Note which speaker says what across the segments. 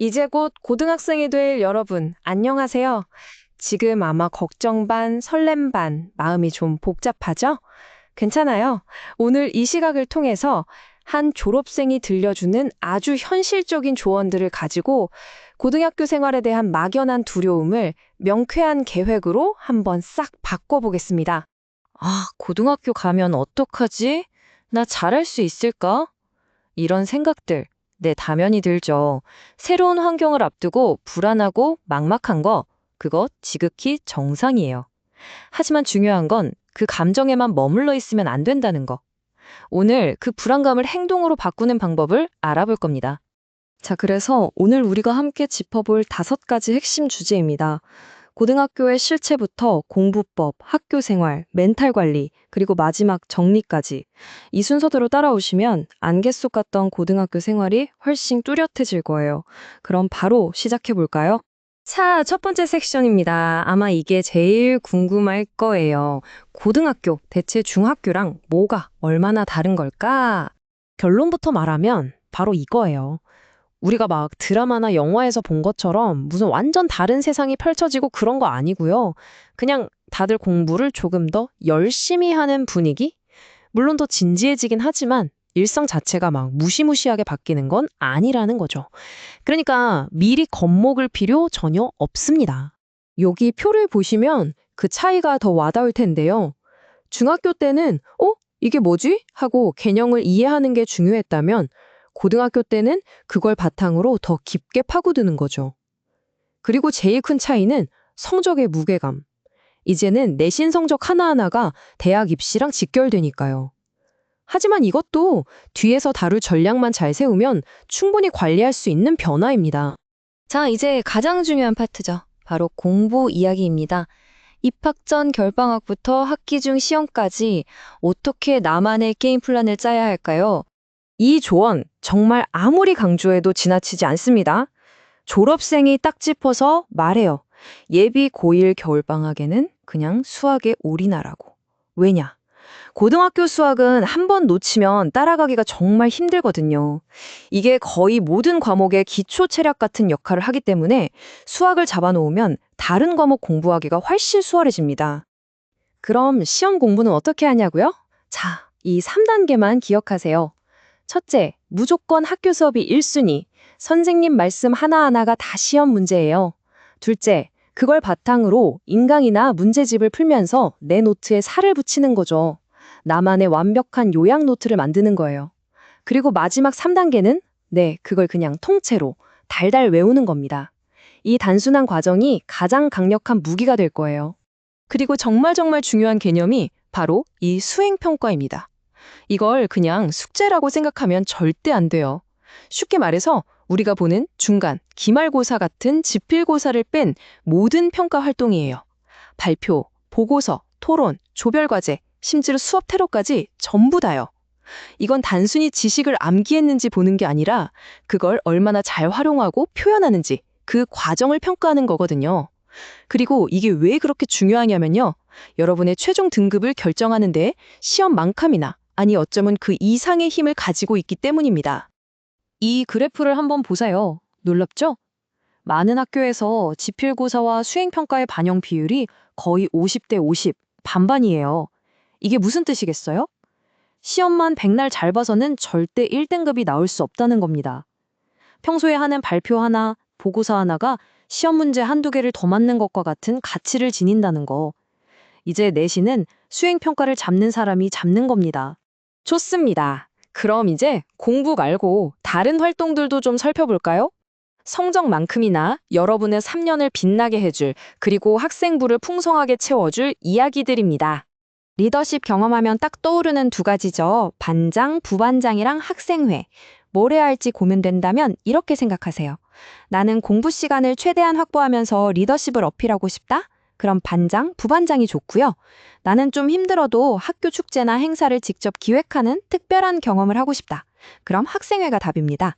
Speaker 1: 이제 곧 고등학생이 될 여러분, 안녕하세요. 지금 아마 걱정 반, 설렘 반, 마음이 좀 복잡하죠? 괜찮아요. 오늘 이 시각을 통해서 한 졸업생이 들려주는 아주 현실적인 조언들을 가지고 고등학교 생활에 대한 막연한 두려움을 명쾌한 계획으로 한번 싹 바꿔보겠습니다.
Speaker 2: 고등학교 가면 어떡하지? 나 잘할 수 있을까? 이런 생각들, 네, 당연히 들죠. 새로운 환경을 앞두고 불안하고 막막한 거, 그거 지극히 정상이에요. 하지만 중요한 건 그 감정에만 머물러 있으면 안 된다는 거. 오늘 그 불안감을 행동으로 바꾸는 방법을 알아볼 겁니다. 자, 그래서 오늘 우리가 함께 짚어볼 5가지 핵심 주제입니다. 고등학교의 실체부터 공부법, 학교 생활, 멘탈 관리, 그리고 마지막 정리까지. 이 순서대로 따라오시면 안개 속 같던 고등학교 생활이 훨씬 뚜렷해질 거예요. 그럼 바로 시작해 볼까요? 자, 첫 번째 섹션입니다. 아마 이게 제일 궁금할 거예요. 고등학교, 대체 중학교랑 뭐가 얼마나 다른 걸까? 결론부터 말하면 바로 이거예요. 우리가 막 드라마나 영화에서 본 것처럼 무슨 완전 다른 세상이 펼쳐지고 그런 거 아니고요. 그냥 다들 공부를 조금 더 열심히 하는 분위기? 물론 더 진지해지긴 하지만 일상 자체가 막 무시무시하게 바뀌는 건 아니라는 거죠. 그러니까 미리 겁먹을 필요 전혀 없습니다. 여기 표를 보시면 그 차이가 더 와닿을 텐데요. 중학교 때는 이게 뭐지? 하고 개념을 이해하는 게 중요했다면 고등학교 때는 그걸 바탕으로 더 깊게 파고드는 거죠. 그리고 제일 큰 차이는 성적의 무게감. 이제는 내신 성적 하나하나가 대학 입시랑 직결되니까요. 하지만 이것도 뒤에서 다룰 전략만 잘 세우면 충분히 관리할 수 있는 변화입니다. 자, 이제 가장 중요한 파트죠. 바로 공부 이야기입니다. 입학 전 결방학부터 학기 중 시험까지 어떻게 나만의 게임 플랜을 짜야 할까요? 이 조언 정말 아무리 강조해도 지나치지 않습니다. 졸업생이 딱 짚어서 말해요. 예비 고1 겨울방학에는 그냥 수학에 올인하라고. 왜냐? 고등학교 수학은 한 번 놓치면 따라가기가 정말 힘들거든요. 이게 거의 모든 과목의 기초 체력 같은 역할을 하기 때문에 수학을 잡아놓으면 다른 과목 공부하기가 훨씬 수월해집니다. 그럼 시험 공부는 어떻게 하냐고요? 자, 이 3단계만 기억하세요. 첫째, 무조건 학교 수업이 1순위. 선생님 말씀 하나하나가 다 시험 문제예요. 둘째, 그걸 바탕으로 인강이나 문제집을 풀면서 내 노트에 살을 붙이는 거죠. 나만의 완벽한 요약 노트를 만드는 거예요. 그리고 마지막 3단계는 그걸 그냥 통째로 달달 외우는 겁니다. 이 단순한 과정이 가장 강력한 무기가 될 거예요. 그리고 정말 중요한 개념이 바로 이 수행평가입니다. 이걸 그냥 숙제라고 생각하면 절대 안 돼요. 쉽게 말해서 우리가 보는 중간, 기말고사 같은 지필고사를 뺀 모든 평가 활동이에요. 발표, 보고서, 토론, 조별과제, 심지어 수업 테러까지 전부 다요. 이건 단순히 지식을 암기했는지 보는 게 아니라 그걸 얼마나 잘 활용하고 표현하는지 그 과정을 평가하는 거거든요. 그리고 이게 왜 그렇게 중요하냐면요. 여러분의 최종 등급을 결정하는 데 시험만큼이나 아니 어쩌면 그 이상의 힘을 가지고 있기 때문입니다. 이 그래프를 한번 보세요. 놀랍죠? 많은 학교에서 지필고사와 수행평가의 반영 비율이 거의 50대 50, 반반이에요. 이게 무슨 뜻이겠어요? 시험만 백날 잘 봐서는 절대 1등급이 나올 수 없다는 겁니다. 평소에 하는 발표 하나, 보고서 하나가 시험 문제 한두 개를 더 맞는 것과 같은 가치를 지닌다는 거. 이제 내신은 수행평가를 잡는 사람이 잡는 겁니다. 좋습니다. 그럼 이제 공부 말고 다른 활동들도 좀 살펴볼까요? 성적만큼이나 여러분의 3년을 빛나게 해줄, 그리고 학생부를 풍성하게 채워줄 이야기들입니다. 리더십 경험하면 딱 떠오르는 2가지죠. 반장, 부반장이랑 학생회. 뭘 해야 할지 고민된다면 이렇게 생각하세요. 나는 공부 시간을 최대한 확보하면서 리더십을 어필하고 싶다? 그럼 반장, 부반장이 좋고요. 나는 좀 힘들어도 학교 축제나 행사를 직접 기획하는 특별한 경험을 하고 싶다. 그럼 학생회가 답입니다.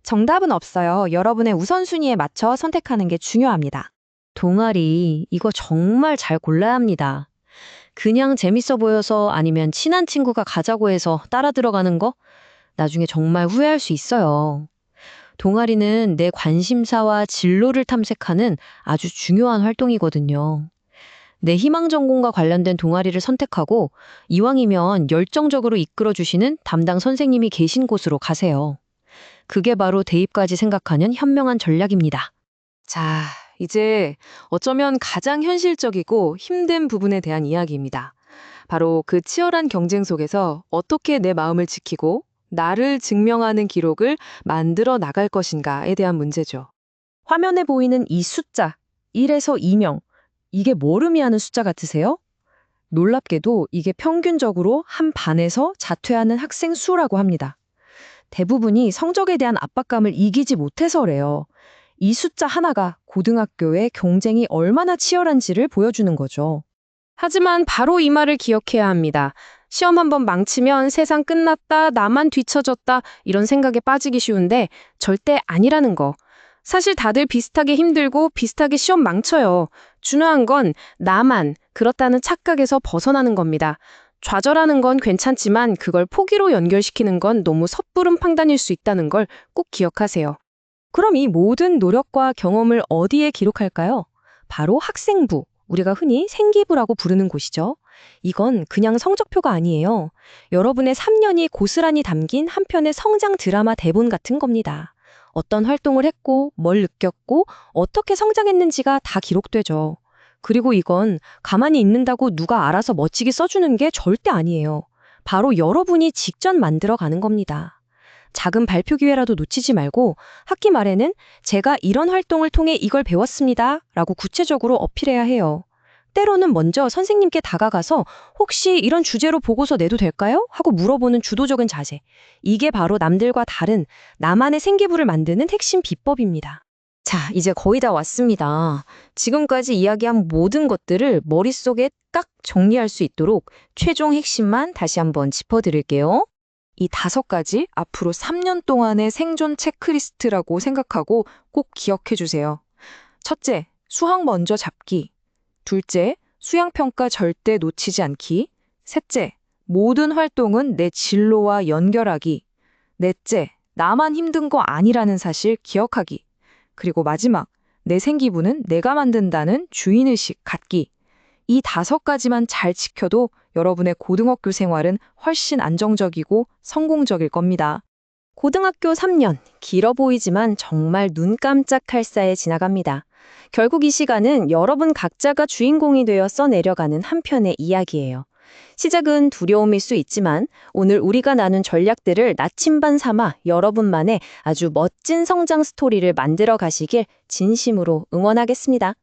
Speaker 2: 정답은 없어요. 여러분의 우선순위에 맞춰 선택하는 게 중요합니다. 동아리, 이거 정말 잘 골라야 합니다. 그냥 재밌어 보여서 아니면 친한 친구가 가자고 해서 따라 들어가는 거? 나중에 정말 후회할 수 있어요. 동아리는 내 관심사와 진로를 탐색하는 아주 중요한 활동이거든요. 내 희망 전공과 관련된 동아리를 선택하고 이왕이면 열정적으로 이끌어 주시는 담당 선생님이 계신 곳으로 가세요. 그게 바로 대입까지 생각하는 현명한 전략입니다.
Speaker 1: 자, 이제 어쩌면 가장 현실적이고 힘든 부분에 대한 이야기입니다. 바로 그 치열한 경쟁 속에서 어떻게 내 마음을 지키고 나를 증명하는 기록을 만들어 나갈 것인가에 대한 문제죠. 화면에 보이는 이 숫자, 1에서 2명, 이게 뭘 의미하는 숫자 같으세요? 놀랍게도 이게 평균적으로 한 반에서 자퇴하는 학생 수라고 합니다. 대부분이 성적에 대한 압박감을 이기지 못해서래요. 이 숫자 하나가 고등학교의 경쟁이 얼마나 치열한지를 보여주는 거죠. 하지만 바로 이 말을 기억해야 합니다. 시험 한번 망치면 세상 끝났다, 나만 뒤처졌다, 이런 생각에 빠지기 쉬운데 절대 아니라는 거. 사실 다들 비슷하게 힘들고 비슷하게 시험 망쳐요. 중요한 건 나만 그렇다는 착각에서 벗어나는 겁니다. 좌절하는 건 괜찮지만 그걸 포기로 연결시키는 건 너무 섣부른 판단일 수 있다는 걸 꼭 기억하세요. 그럼 이 모든 노력과 경험을 어디에 기록할까요? 바로 학생부, 우리가 흔히 생기부라고 부르는 곳이죠. 이건 그냥 성적표가 아니에요. 여러분의 3년이 고스란히 담긴 한 편의 성장 드라마 대본 같은 겁니다. 어떤 활동을 했고, 뭘 느꼈고, 어떻게 성장했는지가 다 기록되죠. 그리고 이건 가만히 있는다고 누가 알아서 멋지게 써주는 게 절대 아니에요. 바로 여러분이 직접 만들어가는 겁니다. 작은 발표 기회라도 놓치지 말고 학기 말에는 제가 이런 활동을 통해 이걸 배웠습니다 라고 구체적으로 어필해야 해요. 때로는 먼저 선생님께 다가가서 혹시 이런 주제로 보고서 내도 될까요? 하고 물어보는 주도적인 자세. 이게 바로 남들과 다른 나만의 생기부를 만드는 핵심 비법입니다. 자, 이제 거의 다 왔습니다. 지금까지 이야기한 모든 것들을 머릿속에 딱 정리할 수 있도록 최종 핵심만 다시 한번 짚어드릴게요. 이 5가지 앞으로 3년 동안의 생존 체크리스트라고 생각하고 꼭 기억해 주세요. 첫째, 수학 먼저 잡기. 둘째, 수양평가 절대 놓치지 않기. 셋째, 모든 활동은 내 진로와 연결하기. 넷째, 나만 힘든 거 아니라는 사실 기억하기. 그리고 마지막, 내 생기부는 내가 만든다는 주인의식 갖기. 이 5가지만 잘 지켜도 여러분의 고등학교 생활은 훨씬 안정적이고 성공적일 겁니다. 고등학교 3년, 길어 보이지만 정말 눈 깜짝할 사이에 지나갑니다. 결국 이 시간은 여러분 각자가 주인공이 되어 써내려가는 한 편의 이야기예요. 시작은 두려움일 수 있지만 오늘 우리가 나눈 전략들을 나침반 삼아 여러분만의 아주 멋진 성장 스토리를 만들어 가시길 진심으로 응원하겠습니다.